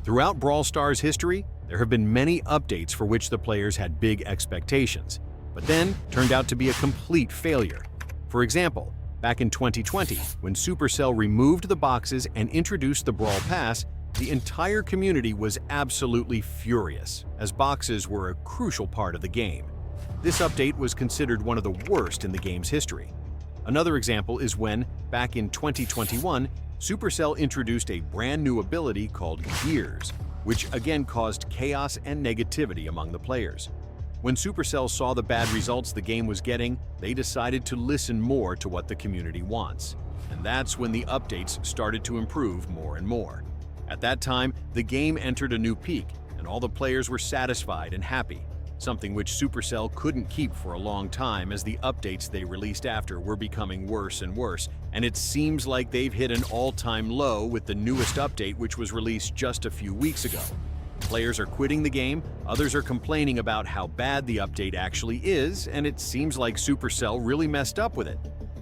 Throughout Brawl Stars history, there have been many updates for which the players had big expectations, but then turned out to be a complete failure. For example, back in 2020, when Supercell removed the boxes and introduced the Brawl Pass, the entire community was absolutely furious, as boxes were a crucial part of the game. This update was considered one of the worst in the game's history. Another example is when, back in 2021, Supercell introduced a brand new ability called Gears, which again caused chaos and negativity among the players. When Supercell saw the bad results the game was getting, they decided to listen more to what the community wants. And that's when the updates started to improve more and more. At that time, the game entered a new peak, and all the players were satisfied and happy, something which Supercell couldn't keep for a long time as the updates they released after were becoming worse and worse, and it seems like they've hit an all-time low with the newest update which was released just a few weeks ago. Players are quitting the game, others are complaining about how bad the update actually is, and it seems like Supercell really messed up with it.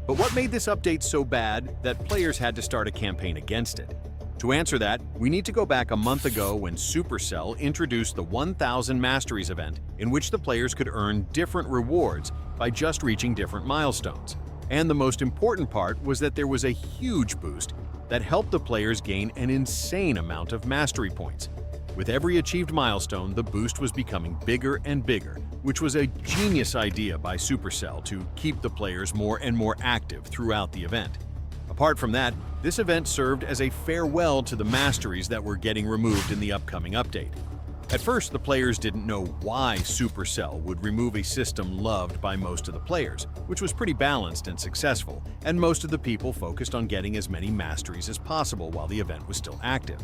But what made this update so bad that players had to start a campaign against it? To answer that, we need to go back a month ago when Supercell introduced the 1000 Masteries event, in which the players could earn different rewards by just reaching different milestones. And the most important part was that there was a huge boost that helped the players gain an insane amount of mastery points. With every achieved milestone, the boost was becoming bigger and bigger, which was a genius idea by Supercell to keep the players more and more active throughout the event. Apart from that, this event served as a farewell to the Masteries that were getting removed in the upcoming update. At first, the players didn't know why Supercell would remove a system loved by most of the players, which was pretty balanced and successful, and most of the people focused on getting as many Masteries as possible while the event was still active.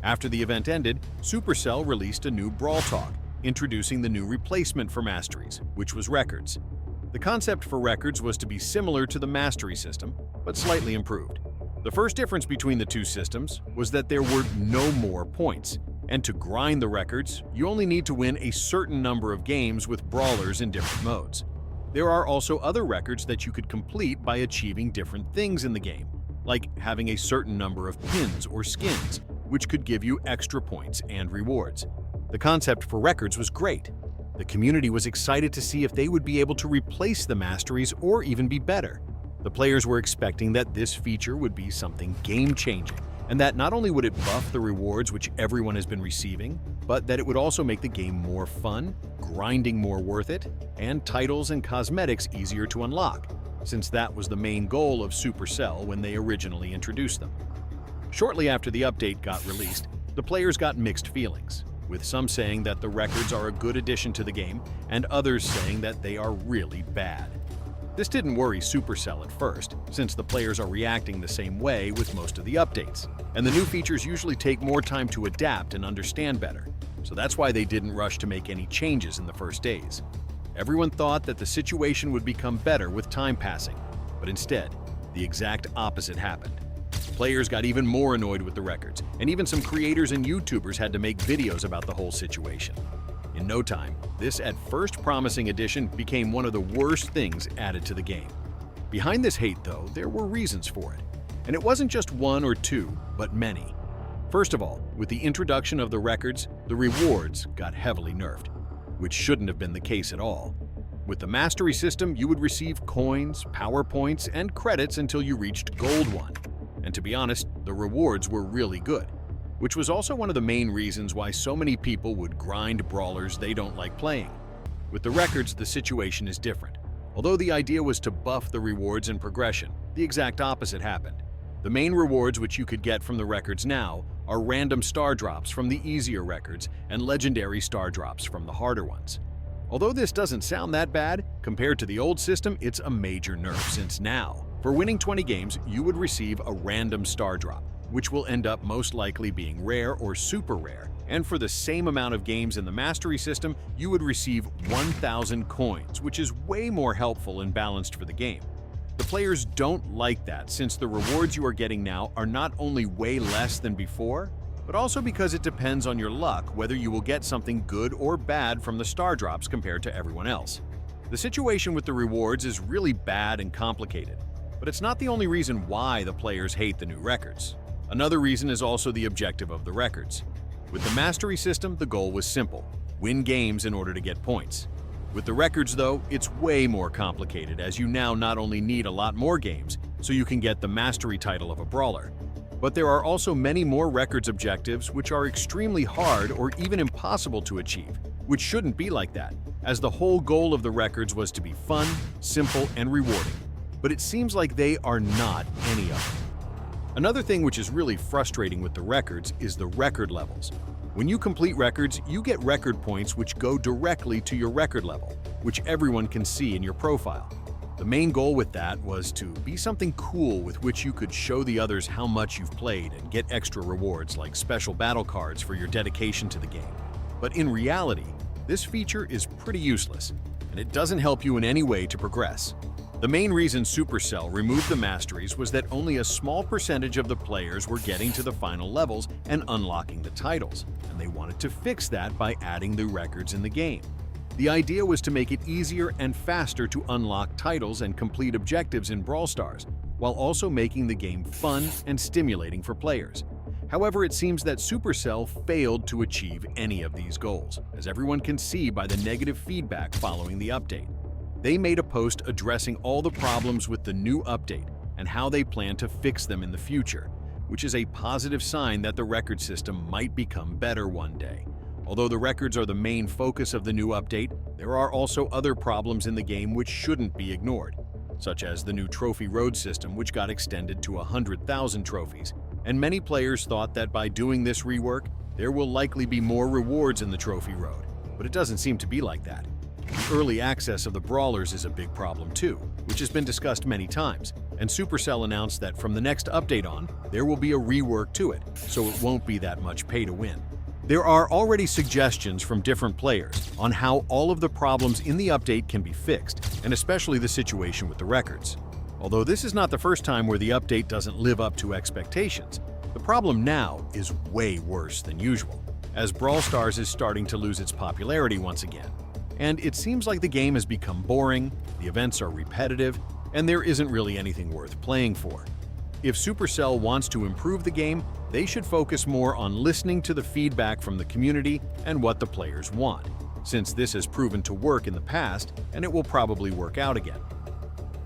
After the event ended, Supercell released a new Brawl Talk, introducing the new replacement for Masteries, which was Records. The concept for Records was to be similar to the Mastery system, but slightly improved. The first difference between the two systems was that there were no more points, and to grind the records, you only need to win a certain number of games with brawlers in different modes. There are also other records that you could complete by achieving different things in the game, like having a certain number of pins or skins, which could give you extra points and rewards. The concept for records was great. The community was excited to see if they would be able to replace the Masteries or even be better. The players were expecting that this feature would be something game-changing, and that not only would it buff the rewards which everyone has been receiving, but that it would also make the game more fun, grinding more worth it, and titles and cosmetics easier to unlock, since that was the main goal of Supercell when they originally introduced them. Shortly after the update got released, the players got mixed feelings, with some saying that the records are a good addition to the game, and others saying that they are really bad. This didn't worry Supercell at first, since the players are reacting the same way with most of the updates, and the new features usually take more time to adapt and understand better, so that's why they didn't rush to make any changes in the first days. Everyone thought that the situation would become better with time passing, but instead, the exact opposite happened. Players got even more annoyed with the records, and even some creators and YouTubers had to make videos about the whole situation. In no time, this at first promising addition became one of the worst things added to the game. Behind this hate, though, there were reasons for it. And it wasn't just one or two, but many. First of all, with the introduction of the records, the rewards got heavily nerfed, which shouldn't have been the case at all. With the Mastery system, you would receive coins, power points, and credits until you reached Gold 1. And to be honest, the rewards were really good, which was also one of the main reasons why so many people would grind brawlers they don't like playing. With the records, the situation is different. Although the idea was to buff the rewards and progression, the exact opposite happened. The main rewards which you could get from the records now are random star drops from the easier records and legendary star drops from the harder ones. Although this doesn't sound that bad, compared to the old system, it's a major nerf since now, for winning 20 games, you would receive a random star drop, which will end up most likely being rare or super rare, and for the same amount of games in the Mastery system, you would receive 1,000 coins, which is way more helpful and balanced for the game. The players don't like that, since the rewards you are getting now are not only way less than before, but also because it depends on your luck whether you will get something good or bad from the star drops compared to everyone else. The situation with the rewards is really bad and complicated, but it's not the only reason why the players hate the new records. Another reason is also the objective of the records. With the Mastery system, the goal was simple: win games in order to get points. With the records, though, it's way more complicated, as you now not only need a lot more games so you can get the Mastery title of a brawler, but there are also many more records objectives which are extremely hard or even impossible to achieve, which shouldn't be like that, as the whole goal of the records was to be fun, simple, and rewarding. But it seems like they are not any of them. Another thing which is really frustrating with the records is the record levels. When you complete records, you get record points which go directly to your record level, which everyone can see in your profile. The main goal with that was to be something cool with which you could show the others how much you've played and get extra rewards like special battle cards for your dedication to the game. But in reality, this feature is pretty useless, and it doesn't help you in any way to progress. The main reason Supercell removed the Masteries was that only a small percentage of the players were getting to the final levels and unlocking the titles, and they wanted to fix that by adding the records in the game. The idea was to make it easier and faster to unlock titles and complete objectives in Brawl Stars, while also making the game fun and stimulating for players. However, it seems that Supercell failed to achieve any of these goals, as everyone can see by the negative feedback following the update. They made a post addressing all the problems with the new update and how they plan to fix them in the future, which is a positive sign that the record system might become better one day. Although the records are the main focus of the new update, there are also other problems in the game which shouldn't be ignored, such as the new trophy road system, which got extended to 100,000 trophies, and many players thought that by doing this rework, there will likely be more rewards in the trophy road, but it doesn't seem to be like that. The early access of the brawlers is a big problem too, which has been discussed many times, and Supercell announced that from the next update on, there will be a rework to it, so it won't be that much pay to win. There are already suggestions from different players on how all of the problems in the update can be fixed, and especially the situation with the records. Although this is not the first time where the update doesn't live up to expectations, the problem now is way worse than usual, as Brawl Stars is starting to lose its popularity once again. And it seems like the game has become boring, the events are repetitive, and there isn't really anything worth playing for. If Supercell wants to improve the game, they should focus more on listening to the feedback from the community and what the players want, since this has proven to work in the past and it will probably work out again.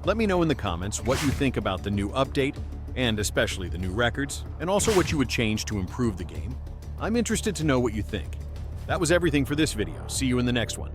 Let me know in the comments what you think about the new update, and especially the new records, and also what you would change to improve the game. I'm interested to know what you think. That was everything for this video. See you in the next one.